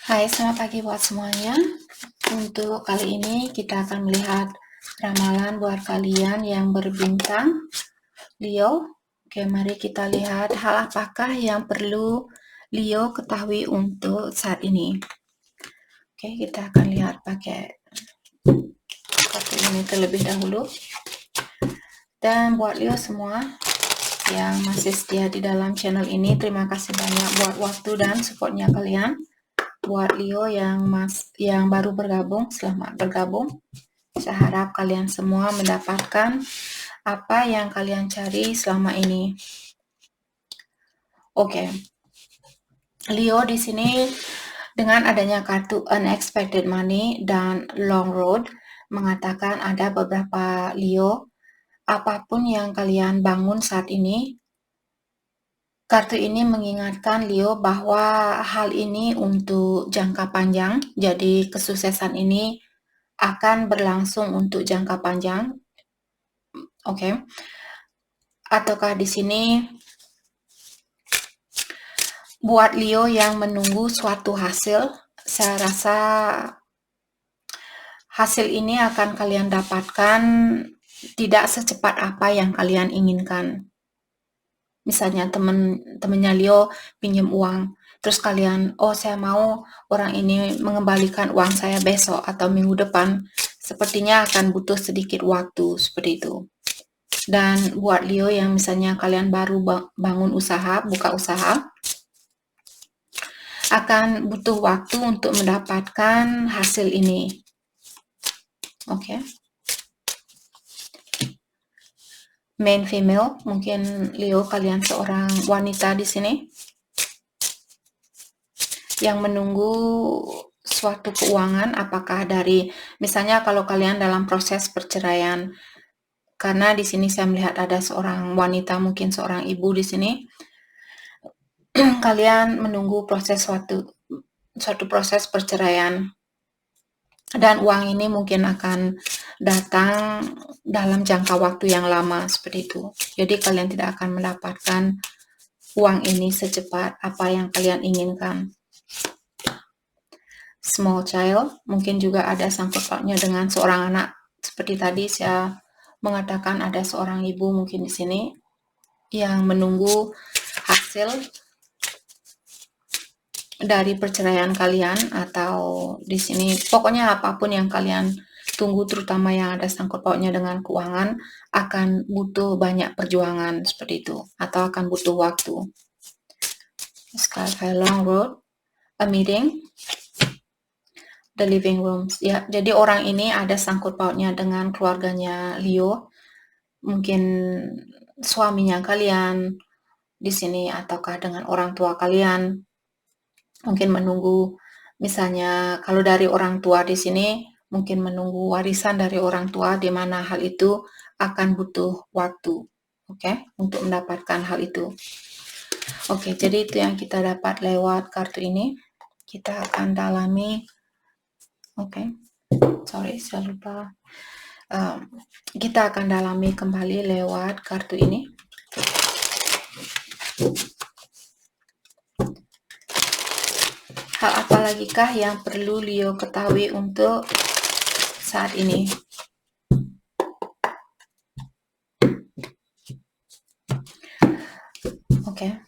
Hai, selamat pagi buat semuanya. Untuk kali ini kita akan melihat ramalan buat kalian yang berbintang Leo. Oke, mari kita lihat hal apakah yang perlu Leo ketahui untuk saat ini. Oke, kita akan lihat pakai kartu ini terlebih dahulu. Dan buat Leo semua yang masih setia di dalam channel ini, terima kasih banyak buat waktu dan supportnya kalian. Buat Leo yang baru bergabung, selamat bergabung. Saya harap kalian semua mendapatkan apa yang kalian cari selama ini. Oke. Leo di sini dengan adanya kartu unexpected money dan long road mengatakan ada beberapa Leo, apapun yang kalian bangun saat ini, kartu ini mengingatkan Leo bahwa hal ini untuk jangka panjang, jadi kesuksesan ini akan berlangsung untuk jangka panjang. Oke. Ataukah di sini buat Leo yang menunggu suatu hasil, saya rasa hasil ini akan kalian dapatkan tidak secepat apa yang kalian inginkan. Misalnya temennya Leo pinjam uang, terus kalian, oh saya mau orang ini mengembalikan uang saya besok atau minggu depan, sepertinya akan butuh sedikit waktu seperti itu. Dan buat Leo yang misalnya kalian baru bangun usaha, buka usaha, akan butuh waktu untuk mendapatkan hasil ini. Oke. Main female, mungkin Leo kalian seorang wanita di sini yang menunggu suatu keuangan, apakah dari misalnya kalau kalian dalam proses perceraian, karena di sini saya melihat ada seorang wanita, mungkin seorang ibu di sini, kalian menunggu proses suatu proses perceraian. Dan uang ini mungkin akan datang dalam jangka waktu yang lama seperti itu. Jadi kalian tidak akan mendapatkan uang ini secepat apa yang kalian inginkan. Small child, mungkin juga ada sangkut pautnya dengan seorang anak. Seperti tadi saya mengatakan ada seorang ibu mungkin di sini yang menunggu hasil dari perceraian kalian, atau di sini pokoknya apapun yang kalian tunggu, terutama yang ada sangkut pautnya dengan keuangan, akan butuh banyak perjuangan seperti itu, atau akan butuh waktu. Sky long road, a meeting, the living rooms. Ya, jadi orang ini ada sangkut pautnya dengan keluarganya Leo, mungkin suaminya kalian di sini, ataukah dengan orang tua kalian. Mungkin menunggu, misalnya kalau dari orang tua di sini mungkin menunggu warisan dari orang tua, di mana hal itu akan butuh waktu, oke, untuk mendapatkan hal itu. Oke, jadi itu yang kita dapat lewat kartu ini. Kita akan dalami, oke, sorry saya lupa. Kita akan dalami kembali lewat kartu ini. Hal apa lagi kah yang perlu Leo ketahui untuk saat ini? Oke.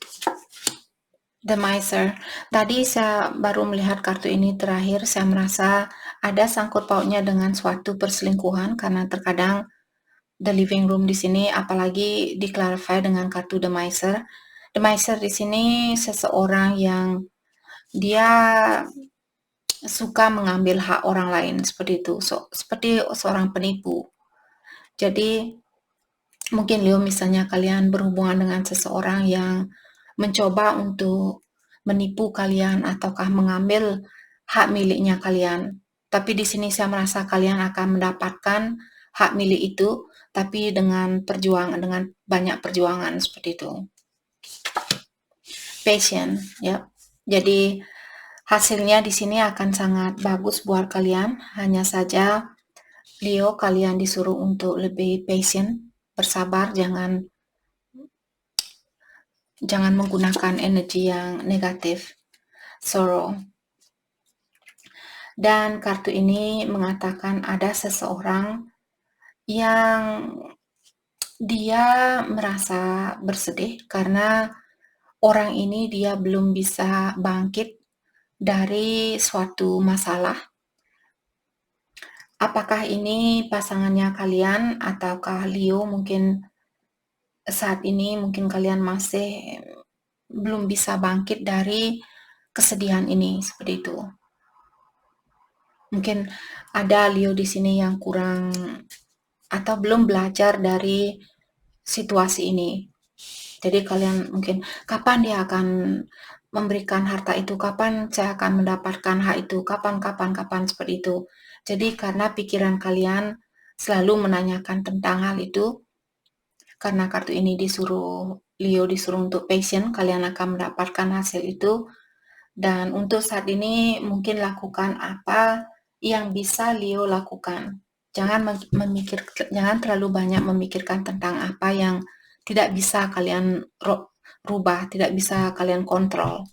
The Miser. Tadi saya baru melihat kartu ini terakhir, saya merasa ada sangkut pautnya dengan suatu perselingkuhan, karena terkadang the living room di sini, apalagi di-clarify dengan kartu The Miser. The Miser di sini seseorang yang dia suka mengambil hak orang lain seperti itu, seperti seorang penipu. Jadi mungkin Leo, misalnya kalian berhubungan dengan seseorang yang mencoba untuk menipu kalian ataukah mengambil hak miliknya kalian. Tapi di sini saya merasa kalian akan mendapatkan hak milik itu, tapi dengan perjuangan, dengan banyak perjuangan seperti itu. Patient, ya. Jadi hasilnya di sini akan sangat bagus buat kalian. Hanya saja Leo, kalian disuruh untuk lebih patient, bersabar, jangan menggunakan energi yang negatif. Sorrow. Dan kartu ini mengatakan ada seseorang yang dia merasa bersedih karena orang ini dia belum bisa bangkit dari suatu masalah. Apakah ini pasangannya kalian ataukah Leo? Mungkin saat ini mungkin kalian masih belum bisa bangkit dari kesedihan ini, seperti itu. Mungkin ada Leo di sini yang kurang atau belum belajar dari situasi ini. Jadi kalian mungkin, kapan dia akan memberikan harta itu, kapan saya akan mendapatkan hak itu, kapan, seperti itu. Jadi karena pikiran kalian selalu menanyakan tentang hal itu, karena kartu ini Leo disuruh untuk patient, kalian akan mendapatkan hasil itu. Dan untuk saat ini mungkin lakukan apa yang bisa Leo lakukan. Jangan terlalu banyak memikirkan tentang apa yang tidak bisa kalian rubah, tidak bisa kalian kontrol.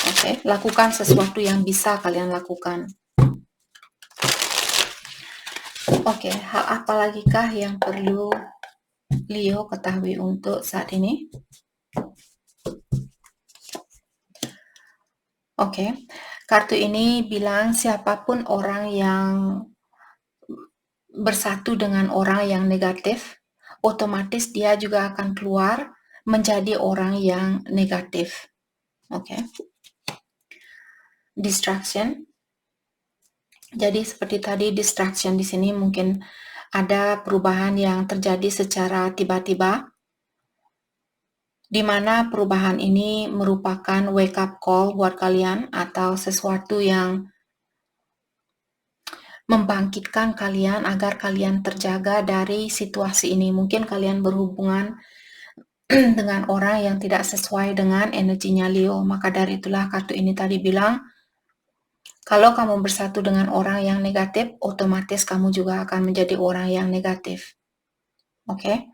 Oke, lakukan sesuatu yang bisa kalian lakukan. Oke, hal apa lagi kah yang perlu Leo ketahui untuk saat ini? Oke, kartu ini bilang siapapun orang yang bersatu dengan orang yang negatif, otomatis dia juga akan keluar menjadi orang yang negatif. Oke. Distraction. Jadi seperti tadi distraction di sini mungkin ada perubahan yang terjadi secara tiba-tiba, di mana perubahan ini merupakan wake up call buat kalian atau sesuatu yang membangkitkan kalian agar kalian terjaga dari situasi ini. Mungkin kalian berhubungan dengan orang yang tidak sesuai dengan energinya Leo. Maka dari itulah kartu ini tadi bilang, kalau kamu bersatu dengan orang yang negatif, otomatis kamu juga akan menjadi orang yang negatif. Oke?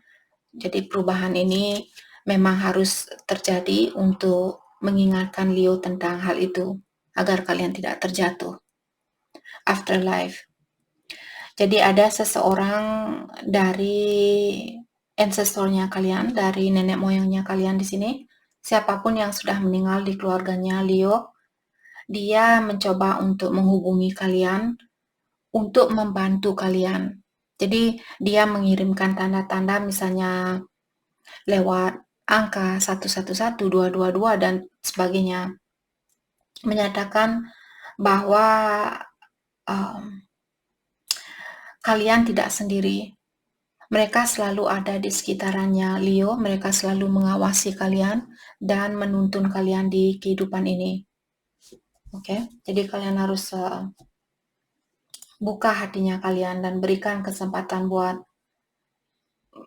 Jadi perubahan ini memang harus terjadi untuk mengingatkan Leo tentang hal itu, agar kalian tidak terjatuh. Afterlife. Jadi ada seseorang dari ancestornya kalian, dari nenek moyangnya kalian di sini, siapapun yang sudah meninggal di keluarganya Leo, dia mencoba untuk menghubungi kalian, untuk membantu kalian. Jadi dia mengirimkan tanda-tanda misalnya lewat angka 111, 222 dan sebagainya, menyatakan bahwa kalian tidak sendiri. Mereka selalu ada di sekitarannya Leo, mereka selalu mengawasi kalian dan menuntun kalian di kehidupan ini. Oke, jadi kalian harus buka hatinya kalian dan berikan kesempatan buat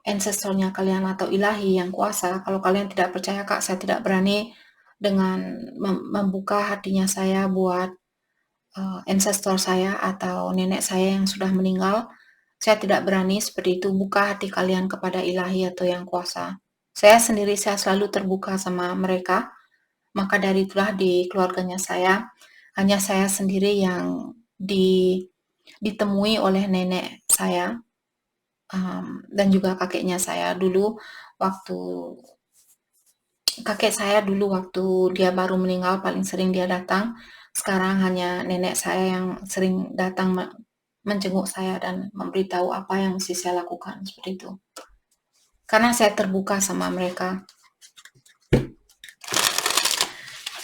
ancestornya kalian atau ilahi yang kuasa. Kalau kalian tidak percaya, Kak, saya tidak berani dengan membuka hatinya saya buat ancestor saya atau nenek saya yang sudah meninggal. Saya tidak berani seperti itu. Buka hati kalian kepada ilahi atau yang kuasa. Saya sendiri, saya selalu terbuka sama mereka. Maka dari itulah di keluarganya saya, hanya saya sendiri yang ditemui oleh nenek saya dan juga kakeknya saya dulu kakek saya dulu waktu dia baru meninggal paling sering dia datang. Sekarang hanya nenek saya yang sering datang menjenguk saya dan memberitahu apa yang mesti saya lakukan, seperti itu. Karena saya terbuka sama mereka.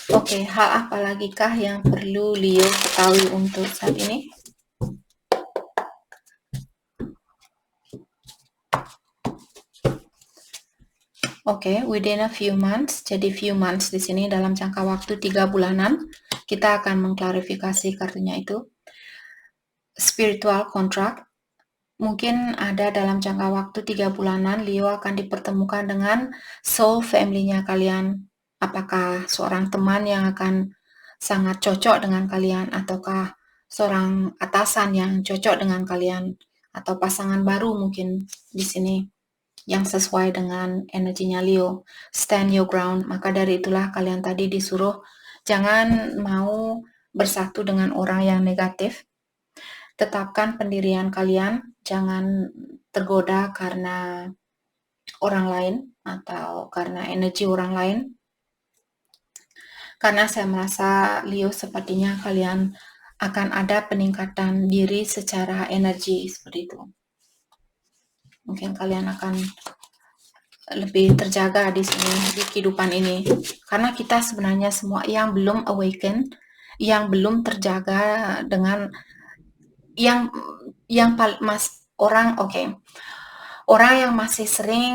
Oke, hal apa lagi kah yang perlu Leo ketahui untuk saat ini? Oke, within a few months. Jadi few months di sini dalam jangka waktu 3 bulanan, kita akan mengklarifikasi kartunya itu. Spiritual contract. Mungkin ada dalam jangka waktu 3 bulanan, Leo akan dipertemukan dengan soul family-nya kalian. Apakah seorang teman yang akan sangat cocok dengan kalian, ataukah seorang atasan yang cocok dengan kalian, atau pasangan baru mungkin di sini yang sesuai dengan energinya Leo. Stand your ground. Maka dari itulah kalian tadi disuruh jangan mau bersatu dengan orang yang negatif. Tetapkan pendirian kalian, jangan tergoda karena orang lain atau karena energi orang lain. Karena saya merasa Leo sepertinya kalian akan ada peningkatan diri secara energi seperti itu. Mungkin kalian akan lebih terjaga di sini, di kehidupan ini. Karena kita sebenarnya semua yang belum awaken, yang belum terjaga dengan yang orang yang masih sering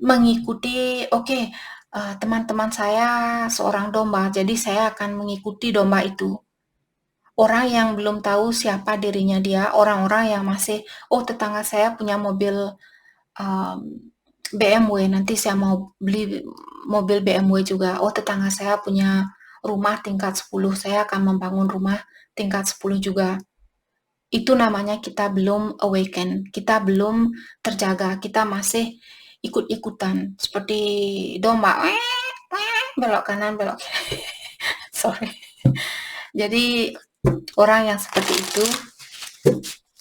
mengikuti, teman-teman saya seorang domba, jadi saya akan mengikuti domba itu. Orang yang belum tahu siapa dirinya dia, orang-orang yang masih, tetangga saya punya mobil BMW, nanti saya mau beli mobil BMW juga. Tetangga saya punya rumah tingkat 10, saya akan membangun rumah tingkat 10 juga. Itu namanya kita belum awaken, kita belum terjaga, kita masih ikut-ikutan seperti domba, belok kanan, belok kiri. Sorry. Jadi orang yang seperti itu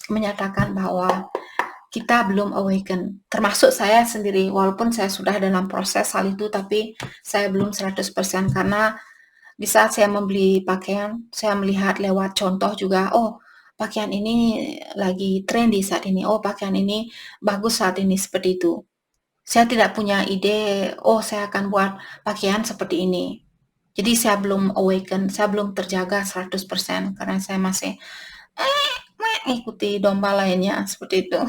menyatakan bahwa kita belum awaken, termasuk saya sendiri, walaupun saya sudah dalam proses hal itu, tapi saya belum 100% karena di saat saya membeli pakaian, saya melihat lewat contoh juga, pakaian ini lagi trendy saat ini, pakaian ini bagus saat ini, seperti itu. Saya tidak punya ide, saya akan buat pakaian seperti ini. Jadi saya belum awaken, saya belum terjaga 100% karena saya masih ikuti domba lainnya, seperti itu.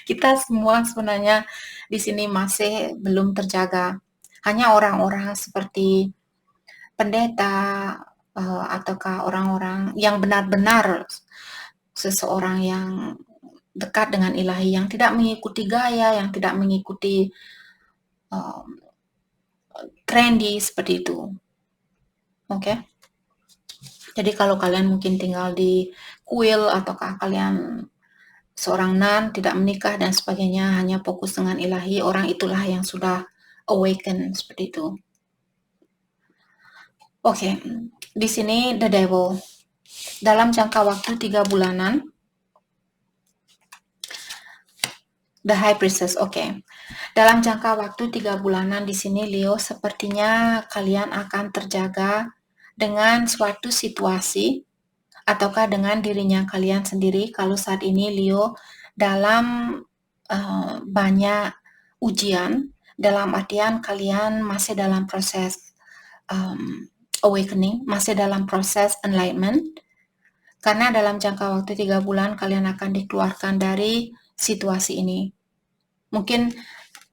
Kita semua sebenarnya di sini masih belum terjaga. Hanya orang-orang seperti pendeta ataukah orang-orang yang benar-benar seseorang yang dekat dengan ilahi, yang tidak mengikuti gaya, yang tidak mengikuti trendy seperti itu. Oke. Jadi kalau kalian mungkin tinggal di kuil ataukah kalian seorang nun, tidak menikah dan sebagainya, hanya fokus dengan ilahi, orang itulah yang sudah awaken seperti itu. Oke, di sini the devil. Dalam jangka waktu 3 bulanan, the high priestess, dalam jangka waktu 3 bulanan di sini Leo, sepertinya kalian akan terjaga dengan suatu situasi ataukah dengan dirinya kalian sendiri. Kalau saat ini Leo dalam banyak ujian, dalam artian kalian masih dalam proses awakening, masih dalam proses enlightenment, karena dalam jangka waktu 3 bulan kalian akan dikeluarkan dari situasi ini. Mungkin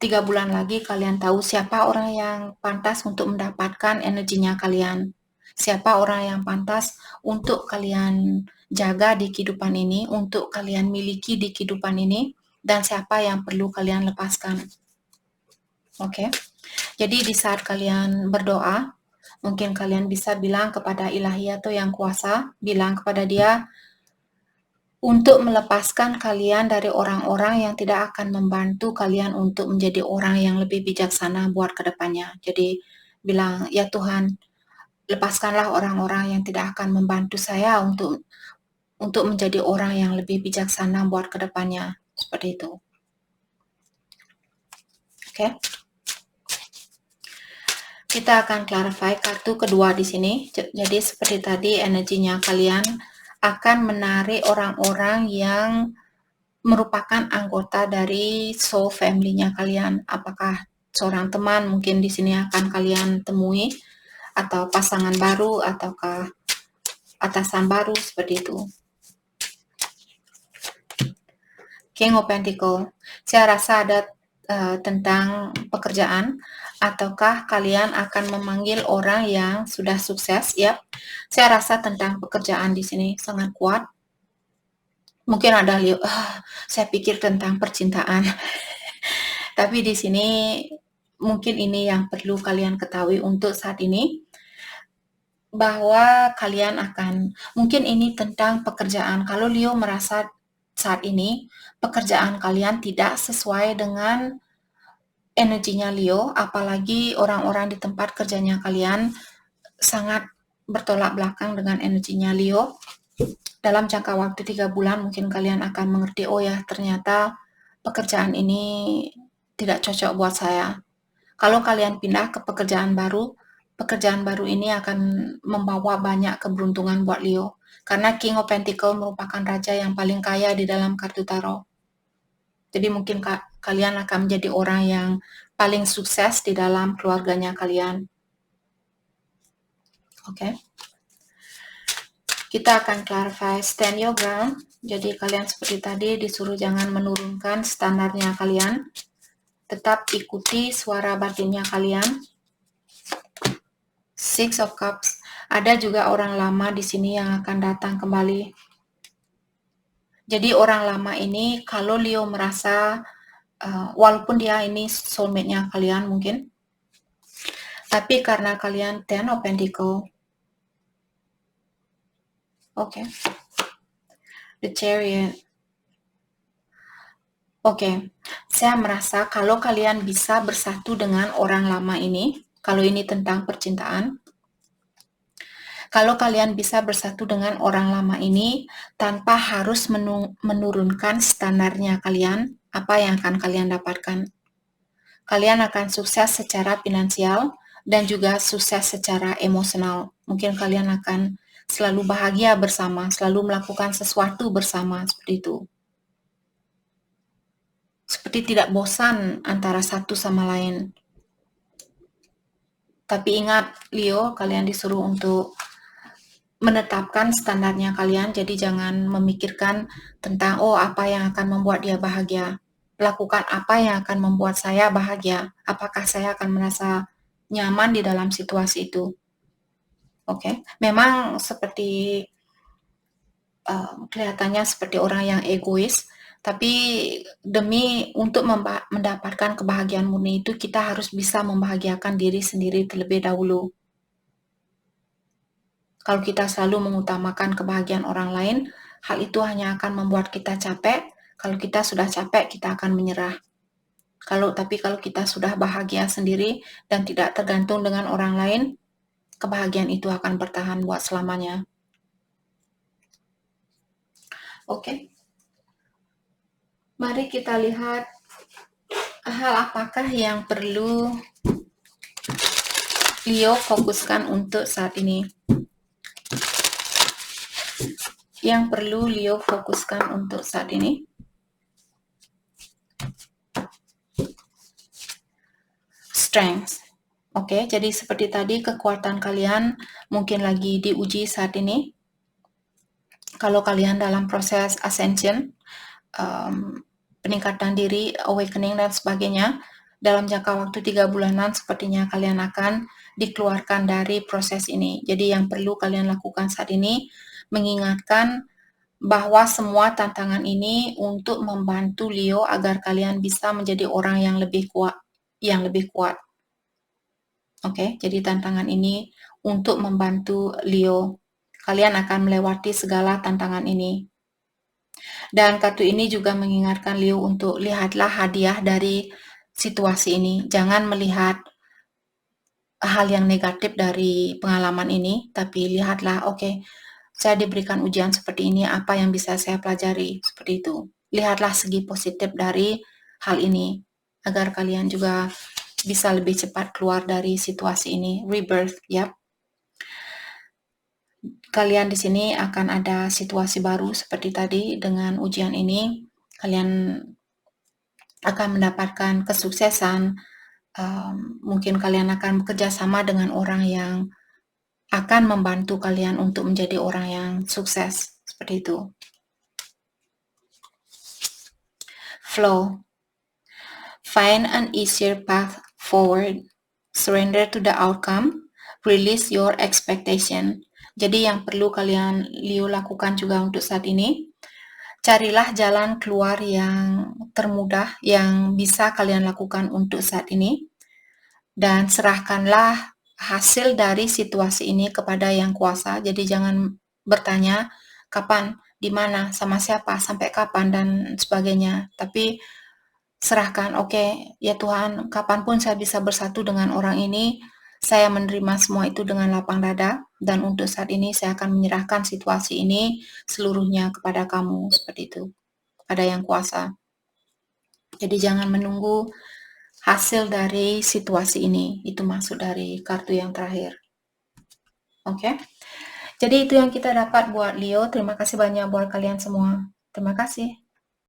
3 bulan lagi kalian tahu siapa orang yang pantas untuk mendapatkan energinya kalian, siapa orang yang pantas untuk kalian jaga di kehidupan ini, untuk kalian miliki di kehidupan ini, dan siapa yang perlu kalian lepaskan. Oke. Jadi di saat kalian berdoa, mungkin kalian bisa bilang kepada ilahi atau yang kuasa, bilang kepada dia untuk melepaskan kalian dari orang-orang yang tidak akan membantu kalian untuk menjadi orang yang lebih bijaksana buat kedepannya. Jadi bilang, ya Tuhan, lepaskanlah orang-orang yang tidak akan membantu saya untuk menjadi orang yang lebih bijaksana buat kedepannya. Seperti itu. Oke. Kita akan clarify kartu kedua di sini. Jadi seperti tadi, energinya kalian akan menarik orang-orang yang merupakan anggota dari soul family-nya kalian. Apakah seorang teman mungkin di sini akan kalian temui, atau pasangan baru, ataukah atasan baru, seperti itu. King of Pentacle. Saya rasa ada tentang pekerjaan, ataukah kalian akan memanggil orang yang sudah sukses? Yap. Saya rasa tentang pekerjaan di sini sangat kuat. Mungkin ada saya pikir tentang percintaan. Tapi di sini mungkin ini yang perlu kalian ketahui untuk saat ini, bahwa kalian akan, mungkin ini tentang pekerjaan. Kalau Leo merasa saat ini pekerjaan kalian tidak sesuai dengan energinya Leo, apalagi orang-orang di tempat kerjanya kalian sangat bertolak belakang dengan energinya Leo. Dalam jangka waktu 3 bulan mungkin kalian akan mengerti, oh ya ternyata pekerjaan ini tidak cocok buat saya. Kalau kalian pindah ke pekerjaan baru ini akan membawa banyak keberuntungan buat Leo. Karena King of Pentacle merupakan raja yang paling kaya di dalam kartu tarot. Jadi mungkin kalian akan menjadi orang yang paling sukses di dalam keluarganya kalian. Oke. Kita akan clarify stand your ground. Jadi kalian seperti tadi disuruh jangan menurunkan standarnya kalian. Tetap ikuti suara batinnya kalian. Six of Cups. Ada juga orang lama di sini yang akan datang kembali. Jadi orang lama ini kalau Leo merasa walaupun dia ini soulmate-nya kalian mungkin, tapi karena kalian Ten of Pentacles. Oke. The Chariot. Oke, saya merasa kalau kalian bisa bersatu dengan orang lama ini, kalau ini tentang percintaan, kalau kalian bisa bersatu dengan orang lama ini tanpa harus menurunkan standarnya kalian, apa yang akan kalian dapatkan? Kalian akan sukses secara finansial dan juga sukses secara emosional. Mungkin kalian akan selalu bahagia bersama, selalu melakukan sesuatu bersama, seperti itu. Seperti tidak bosan antara satu sama lain. Tapi ingat, Leo, kalian disuruh untuk menetapkan standarnya kalian, jadi jangan memikirkan tentang, oh apa yang akan membuat dia bahagia. Lakukan apa yang akan membuat saya bahagia. Apakah saya akan merasa nyaman di dalam situasi itu. Oke. Memang seperti kelihatannya seperti orang yang egois, tapi demi untuk mendapatkan kebahagiaan murni itu kita harus bisa membahagiakan diri sendiri terlebih dahulu. Kalau kita selalu mengutamakan kebahagiaan orang lain, hal itu hanya akan membuat kita capek. Kalau kita sudah capek, kita akan menyerah. Tapi kalau kita sudah bahagia sendiri dan tidak tergantung dengan orang lain, kebahagiaan itu akan bertahan buat selamanya. Oke. Mari kita lihat hal apakah yang perlu Leo fokuskan untuk saat ini. Yang perlu Leo fokuskan untuk saat ini. Strength. Oke, jadi seperti tadi kekuatan kalian mungkin lagi diuji saat ini. Kalau kalian dalam proses ascension, peningkatan diri, awakening dan sebagainya, dalam jangka waktu 3 bulanan sepertinya kalian akan dikeluarkan dari proses ini. Jadi yang perlu kalian lakukan saat ini, mengingatkan bahwa semua tantangan ini untuk membantu Leo agar kalian bisa menjadi orang yang lebih kuat. Oke, jadi tantangan ini untuk membantu Leo. Kalian akan melewati segala tantangan ini. Dan kartu ini juga mengingatkan Leo untuk lihatlah hadiah dari situasi ini. Jangan melihat hal yang negatif dari pengalaman ini, tapi lihatlah, oke, saya diberikan ujian seperti ini, apa yang bisa saya pelajari, seperti itu. Lihatlah segi positif dari hal ini, agar kalian juga bisa lebih cepat keluar dari situasi ini. Rebirth, ya. Kalian di sini akan ada situasi baru seperti tadi dengan ujian ini. Kalian akan mendapatkan kesuksesan. Mungkin kalian akan bekerja sama dengan orang yang akan membantu kalian untuk menjadi orang yang sukses. Seperti itu. Flow. Find an easier path forward. Surrender to the outcome. Release your expectation. Jadi yang perlu kalian Leo lakukan juga untuk saat ini, carilah jalan keluar yang termudah yang bisa kalian lakukan untuk saat ini, dan serahkanlah hasil dari situasi ini kepada Yang Kuasa. Jadi jangan bertanya kapan, di mana, sama siapa, sampai kapan, dan sebagainya. Tapi serahkan, oke, ya Tuhan, kapanpun saya bisa bersatu dengan orang ini, saya menerima semua itu dengan lapang dada. dan untuk saat ini saya akan menyerahkan situasi ini seluruhnya kepada kamu, seperti itu, kepada Yang Kuasa. Jadi jangan menunggu hasil dari situasi ini, itu maksud dari kartu yang terakhir. Oke? Jadi itu yang kita dapat buat Leo. Terima kasih banyak buat kalian semua. Terima kasih.